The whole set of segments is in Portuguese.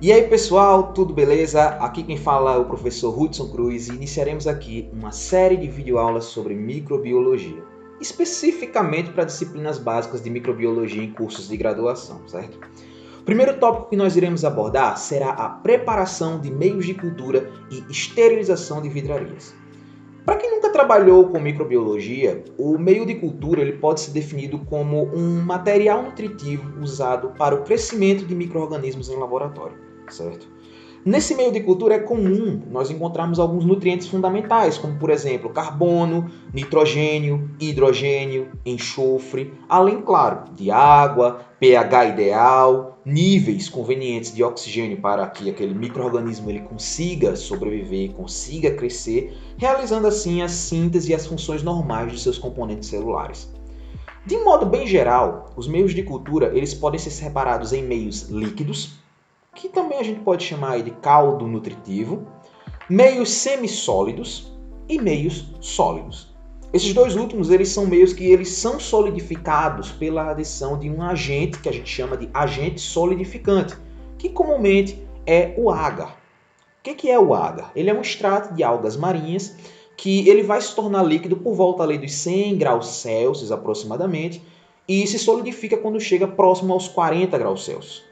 E aí pessoal, tudo beleza? Aqui quem fala é o professor Hudson Cruz e iniciaremos aqui uma série de videoaulas sobre microbiologia, especificamente para disciplinas básicas de microbiologia em cursos de graduação, certo? O primeiro tópico que nós iremos abordar será a preparação de meios de cultura e esterilização de vidrarias. Para quem nunca trabalhou com microbiologia, o meio de cultura ele pode ser definido como um material nutritivo usado para o crescimento de micro-organismos em laboratório, certo? Nesse meio de cultura é comum nós encontrarmos alguns nutrientes fundamentais, como por exemplo carbono, nitrogênio, hidrogênio, enxofre, além, claro, de água, pH ideal, níveis convenientes de oxigênio para que aquele micro-organismo ele consiga sobreviver, consiga crescer, realizando assim a síntese e as funções normais de seus componentes celulares. De modo bem geral, os meios de cultura eles podem ser separados em meios líquidos, que também a gente pode chamar de caldo nutritivo, meios semissólidos e meios sólidos. Esses dois últimos eles são meios que eles são solidificados pela adição de um agente que a gente chama de agente solidificante, que comumente é o agar. O que é o agar? Ele é um extrato de algas marinhas que ele vai se tornar líquido por volta ali dos 100 graus Celsius aproximadamente e se solidifica quando chega próximo aos 40 graus Celsius.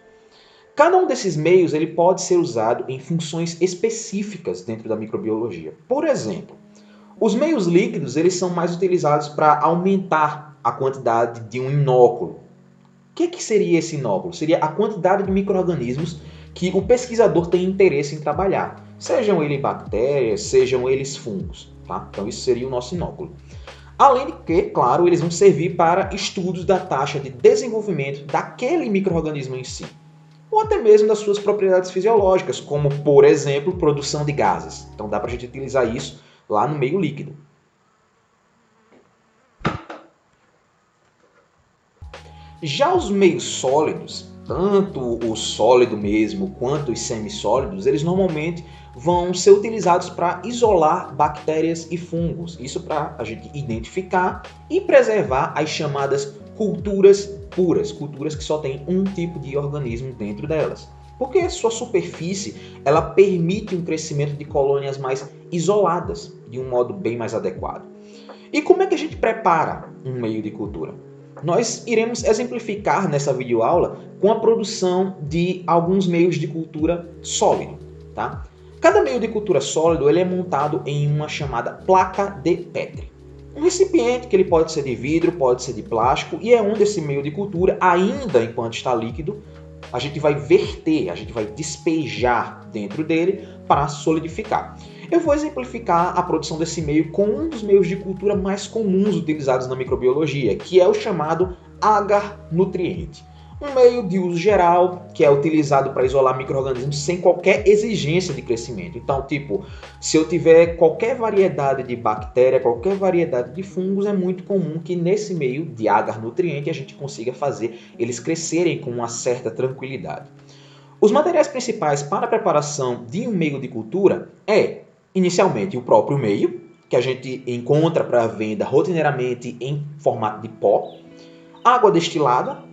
Cada um desses meios ele pode ser usado em funções específicas dentro da microbiologia. Por exemplo, os meios líquidos eles são mais utilizados para aumentar a quantidade de um inóculo. O que seria esse inóculo? Seria a quantidade de micro-organismos que o pesquisador tem interesse em trabalhar. Sejam eles bactérias, sejam eles fungos. Tá? Então isso seria o nosso inóculo. Além de que, claro, eles vão servir para estudos da taxa de desenvolvimento daquele micro-organismo em si, ou até mesmo das suas propriedades fisiológicas, como, por exemplo, produção de gases. Então dá para a gente utilizar isso lá no meio líquido. Já os meios sólidos, tanto o sólido mesmo quanto os semissólidos, eles normalmente vão ser utilizados para isolar bactérias e fungos. Isso para a gente identificar e preservar as chamadas culturas puras, culturas que só têm um tipo de organismo dentro delas. Porque sua superfície ela permite um crescimento de colônias mais isoladas, de um modo bem mais adequado. E como é que a gente prepara um meio de cultura? Nós iremos exemplificar nessa videoaula com a produção de alguns meios de cultura sólido. Tá? Cada meio de cultura sólido ele é montado em uma chamada placa de Petri. Um recipiente que ele pode ser de vidro, pode ser de plástico, e é onde esse meio de cultura, ainda enquanto está líquido, a gente vai verter, a gente vai despejar dentro dele para solidificar. Eu vou exemplificar a produção desse meio com um dos meios de cultura mais comuns utilizados na microbiologia, que é o chamado agar nutriente. Um meio de uso geral que é utilizado para isolar micro-organismos sem qualquer exigência de crescimento. Então, tipo, se eu tiver qualquer variedade de bactéria, qualquer variedade de fungos, é muito comum que nesse meio de agar nutriente a gente consiga fazer eles crescerem com uma certa tranquilidade. Os materiais principais para a preparação de um meio de cultura é, inicialmente, o próprio meio, que a gente encontra para venda rotineiramente em formato de pó, água destilada,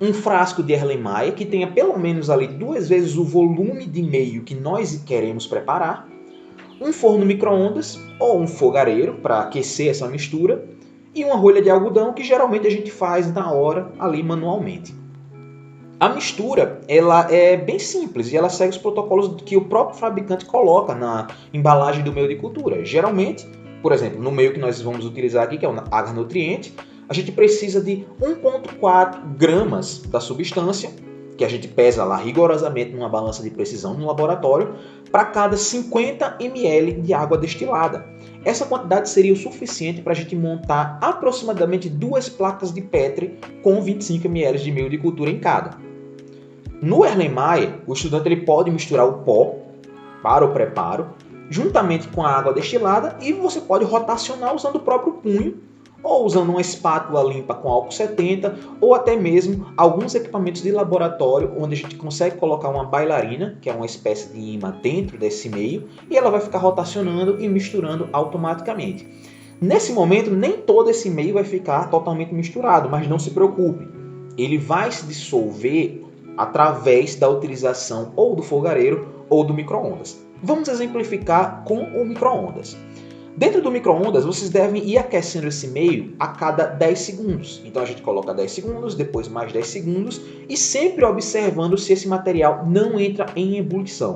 um frasco de Erlenmeyer que tenha pelo menos ali 2 vezes o volume de meio que nós queremos preparar, um forno micro-ondas ou um fogareiro para aquecer essa mistura e uma rolha de algodão que geralmente a gente faz na hora ali manualmente. A mistura ela é bem simples e ela segue os protocolos que o próprio fabricante coloca na embalagem do meio de cultura. Geralmente, por exemplo, no meio que nós vamos utilizar aqui, que é o agar nutriente, a gente precisa de 1,4 gramas da substância, que a gente pesa lá rigorosamente numa balança de precisão no laboratório, para cada 50 ml de água destilada. Essa quantidade seria o suficiente para a gente montar aproximadamente 2 placas de Petri com 25 ml de meio de cultura em cada. No Erlenmeyer, o estudante ele pode misturar o pó para o preparo, juntamente com a água destilada, e você pode rotacionar usando o próprio punho, ou usando uma espátula limpa com álcool 70, ou até mesmo alguns equipamentos de laboratório, onde a gente consegue colocar uma bailarina, que é uma espécie de imã dentro desse meio, e ela vai ficar rotacionando e misturando automaticamente. Nesse momento, nem todo esse meio vai ficar totalmente misturado, mas não se preocupe. Ele vai se dissolver através da utilização ou do fogareiro ou do micro-ondas. Vamos exemplificar com o micro-ondas. Dentro do micro-ondas, vocês devem ir aquecendo esse meio a cada 10 segundos. Então a gente coloca 10 segundos, depois mais 10 segundos e sempre observando se esse material não entra em ebulição.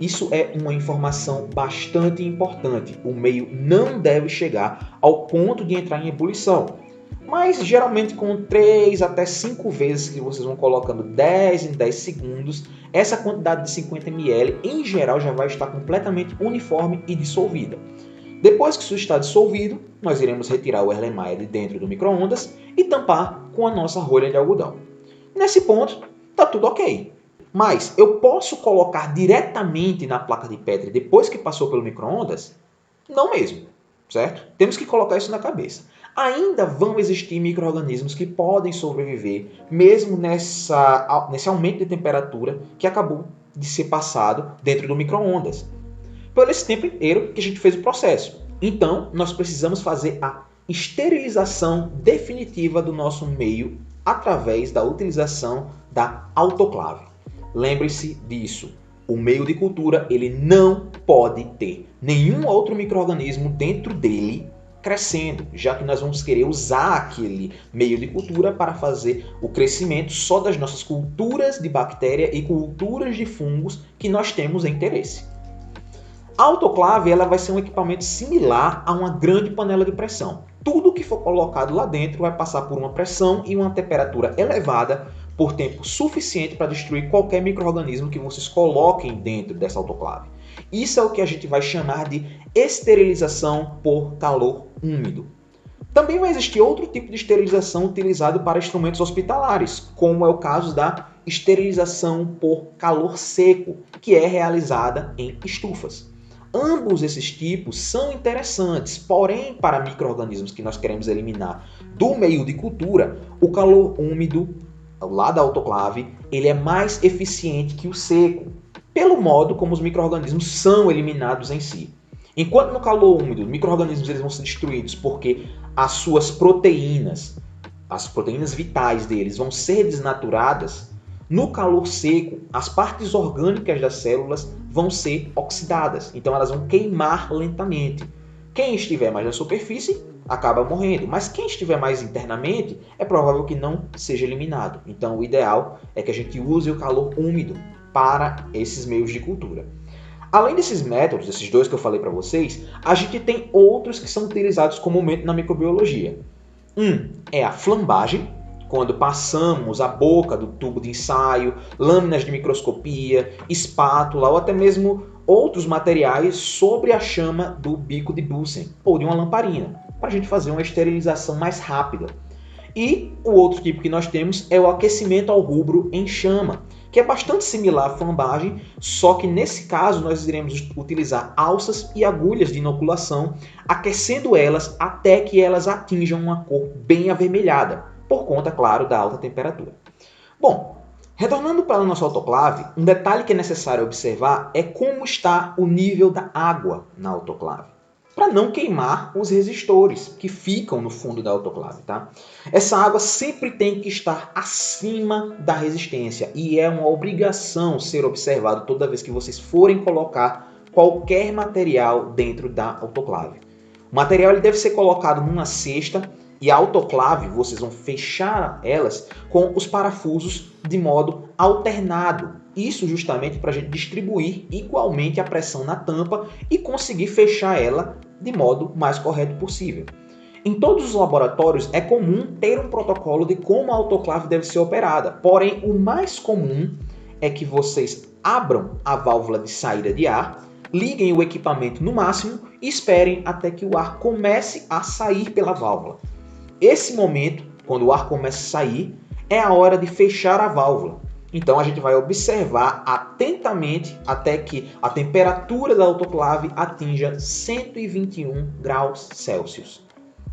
Isso é uma informação bastante importante. O meio não deve chegar ao ponto de entrar em ebulição. Mas geralmente com 3 até 5 vezes que vocês vão colocando 10 em 10 segundos, essa quantidade de 50 ml em geral já vai estar completamente uniforme e dissolvida. Depois que isso está dissolvido, nós iremos retirar o Erlenmeyer de dentro do micro-ondas e tampar com a nossa rolha de algodão. Nesse ponto, está tudo ok. Mas eu posso colocar diretamente na placa de Petri depois que passou pelo micro-ondas? Não mesmo, certo? Temos que colocar isso na cabeça. Ainda vão existir micro-organismos que podem sobreviver mesmo nesse aumento de temperatura que acabou de ser passado dentro do micro-ondas. Por esse tempo inteiro que a gente fez o processo. Então, nós precisamos fazer a esterilização definitiva do nosso meio através da utilização da autoclave. Lembre-se disso. O meio de cultura ele não pode ter nenhum outro micro-organismo dentro dele crescendo, já que nós vamos querer usar aquele meio de cultura para fazer o crescimento só das nossas culturas de bactéria e culturas de fungos que nós temos interesse. A autoclave ela vai ser um equipamento similar a uma grande panela de pressão. Tudo que for colocado lá dentro vai passar por uma pressão e uma temperatura elevada por tempo suficiente para destruir qualquer micro-organismo que vocês coloquem dentro dessa autoclave. Isso é o que a gente vai chamar de esterilização por calor úmido. Também vai existir outro tipo de esterilização utilizado para instrumentos hospitalares, como é o caso da esterilização por calor seco, que é realizada em estufas. Ambos esses tipos são interessantes, porém, para micro-organismos que nós queremos eliminar do meio de cultura, o calor úmido, lá da autoclave, ele é mais eficiente que o seco, pelo modo como os micro-organismos são eliminados em si. Enquanto no calor úmido, os micro-organismos eles vão ser destruídos porque as suas proteínas, as proteínas vitais deles vão ser desnaturadas, no calor seco, as partes orgânicas das células vão ser oxidadas, então elas vão queimar lentamente. Quem estiver mais na superfície acaba morrendo, mas quem estiver mais internamente é provável que não seja eliminado. Então o ideal é que a gente use o calor úmido para esses meios de cultura. Além desses métodos, esses dois que eu falei para vocês, a gente tem outros que são utilizados comumente na microbiologia. Um é a flambagem, quando passamos a boca do tubo de ensaio, lâminas de microscopia, espátula ou até mesmo outros materiais sobre a chama do bico de Bunsen ou de uma lamparina, para a gente fazer uma esterilização mais rápida. E o outro tipo que nós temos é o aquecimento ao rubro em chama, que é bastante similar à flambagem, só que nesse caso nós iremos utilizar alças e agulhas de inoculação, aquecendo elas até que elas atinjam uma cor bem avermelhada, por conta, claro, da alta temperatura. Bom, retornando para a nossa autoclave, um detalhe que é necessário observar é como está o nível da água na autoclave, para não queimar os resistores que ficam no fundo da autoclave, tá? Essa água sempre tem que estar acima da resistência e é uma obrigação ser observado toda vez que vocês forem colocar qualquer material dentro da autoclave. O material ele deve ser colocado numa cesta e a autoclave, vocês vão fechar elas com os parafusos de modo alternado. Isso justamente para a gente distribuir igualmente a pressão na tampa e conseguir fechar ela de modo mais correto possível. Em todos os laboratórios é comum ter um protocolo de como a autoclave deve ser operada, porém o mais comum é que vocês abram a válvula de saída de ar, liguem o equipamento no máximo e esperem até que o ar comece a sair pela válvula. Esse momento, quando o ar começa a sair, é a hora de fechar a válvula. Então a gente vai observar atentamente até que a temperatura da autoclave atinja 121 graus Celsius,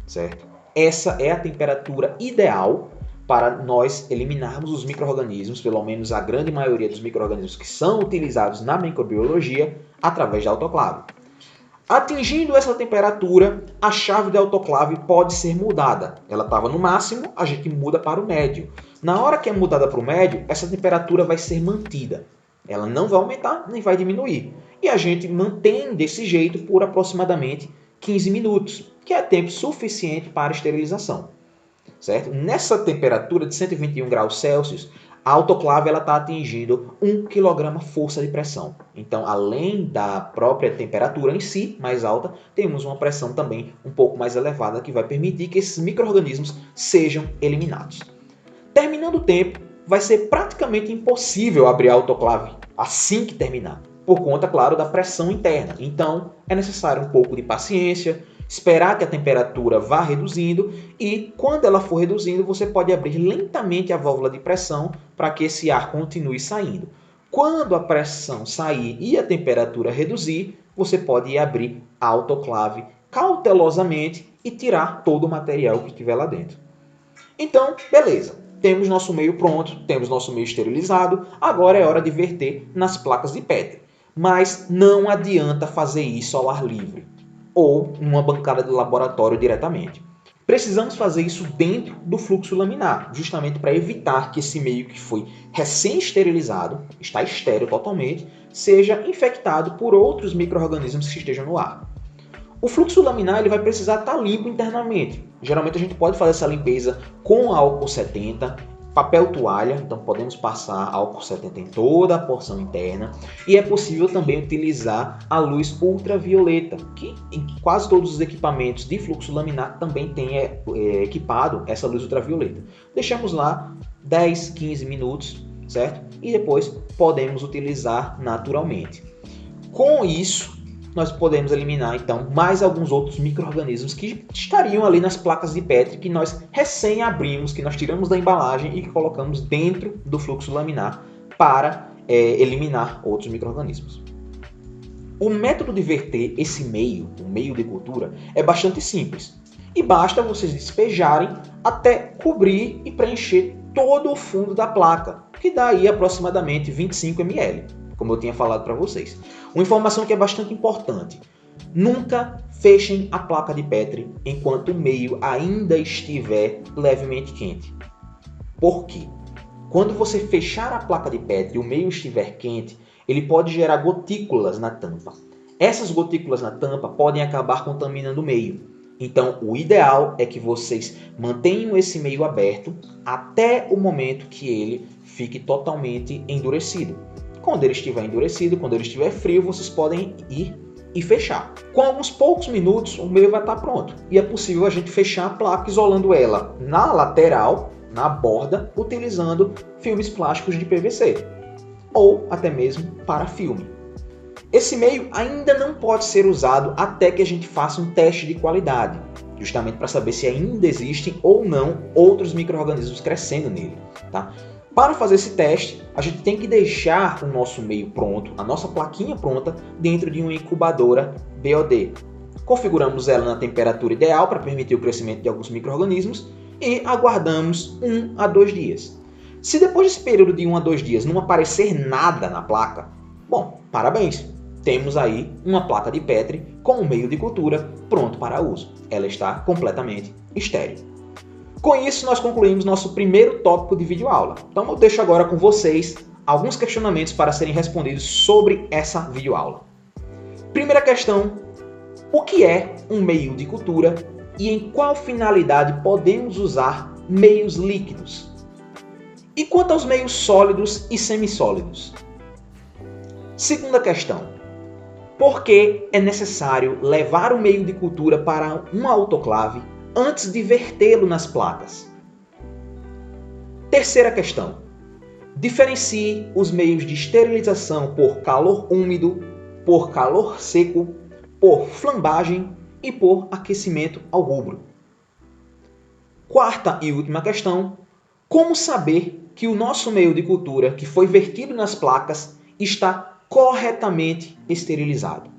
certo? Essa é a temperatura ideal para nós eliminarmos os micro-organismos, pelo menos a grande maioria dos micro-organismos que são utilizados na microbiologia, através da autoclave. Atingindo essa temperatura, a chave da autoclave pode ser mudada. Ela estava no máximo, a gente muda para o médio. Na hora que é mudada para o médio, essa temperatura vai ser mantida. Ela não vai aumentar nem vai diminuir. E a gente mantém desse jeito por aproximadamente 15 minutos, que é tempo suficiente para esterilização. Certo? Nessa temperatura de 121 graus Celsius, a autoclave está atingindo 1 kg força de pressão. Então, além da própria temperatura em si, mais alta, temos uma pressão também um pouco mais elevada que vai permitir que esses micro-organismos sejam eliminados. Terminando o tempo, vai ser praticamente impossível abrir a autoclave assim que terminar, por conta, claro, da pressão interna. Então, é necessário um pouco de paciência, esperar que a temperatura vá reduzindo e, quando ela for reduzindo, você pode abrir lentamente a válvula de pressão para que esse ar continue saindo. Quando a pressão sair e a temperatura reduzir, você pode abrir a autoclave cautelosamente e tirar todo o material que estiver lá dentro. Então, beleza. Temos nosso meio pronto, temos nosso meio esterilizado, agora é hora de verter nas placas de Petri. Mas não adianta fazer isso ao ar livre ou numa bancada de laboratório diretamente. Precisamos fazer isso dentro do fluxo laminar, justamente para evitar que esse meio que foi recém-esterilizado, está estéril totalmente, seja infectado por outros micro-organismos que estejam no ar. O fluxo laminar ele vai precisar estar limpo internamente. Geralmente a gente pode fazer essa limpeza com álcool 70, papel toalha, então podemos passar álcool 70 em toda a porção interna. E é possível também utilizar a luz ultravioleta, que em quase todos os equipamentos de fluxo laminar também tem equipado essa luz ultravioleta. Deixamos lá 10, 15 minutos, certo? E depois podemos utilizar naturalmente. Com isso, nós podemos eliminar, então, mais alguns outros micro-organismos que estariam ali nas placas de Petri que nós recém abrimos, que nós tiramos da embalagem e que colocamos dentro do fluxo laminar para eliminar outros micro-organismos. O método de verter esse meio, o meio de cultura, é bastante simples. E basta vocês despejarem até cobrir e preencher todo o fundo da placa, que dá aí aproximadamente 25 ml. Como eu tinha falado para vocês. Uma informação que é bastante importante. Nunca fechem a placa de Petri enquanto o meio ainda estiver levemente quente. Por quê? Quando você fechar a placa de Petri e o meio estiver quente, ele pode gerar gotículas na tampa. Essas gotículas na tampa podem acabar contaminando o meio. Então, o ideal é que vocês mantenham esse meio aberto até o momento que ele fique totalmente endurecido. Quando ele estiver endurecido, quando ele estiver frio, vocês podem ir e fechar. Com alguns poucos minutos, o meio vai estar pronto. E é possível a gente fechar a placa isolando ela na lateral, na borda, utilizando filmes plásticos de PVC. Ou até mesmo para filme. Esse meio ainda não pode ser usado até que a gente faça um teste de qualidade. Justamente para saber se ainda existem ou não outros micro-organismos crescendo nele. Tá? Para fazer esse teste, a gente tem que deixar o nosso meio pronto, a nossa plaquinha pronta, dentro de uma incubadora BOD. Configuramos ela na temperatura ideal para permitir o crescimento de alguns micro-organismos e aguardamos 1 a 2 dias. Se depois desse período de 1 a 2 dias não aparecer nada na placa, bom, parabéns! Temos aí uma placa de Petri com um meio de cultura pronto para uso. Ela está completamente estéril. Com isso, nós concluímos nosso primeiro tópico de videoaula. Então, eu deixo agora com vocês alguns questionamentos para serem respondidos sobre essa videoaula. Primeira questão: o que é um meio de cultura e em qual finalidade podemos usar meios líquidos? E quanto aos meios sólidos e semissólidos? Segunda questão: por que é necessário levar o meio de cultura para uma autoclave antes de vertê-lo nas placas? Terceira questão: diferencie os meios de esterilização por calor úmido, por calor seco, por flambagem e por aquecimento ao rubro. Quarta e última questão: como saber que o nosso meio de cultura que foi vertido nas placas está corretamente esterilizado?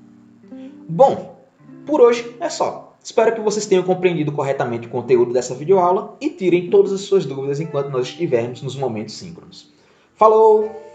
Bom, por hoje é só. Espero que vocês tenham compreendido corretamente o conteúdo dessa videoaula e tirem todas as suas dúvidas enquanto nós estivermos nos momentos síncronos. Falou!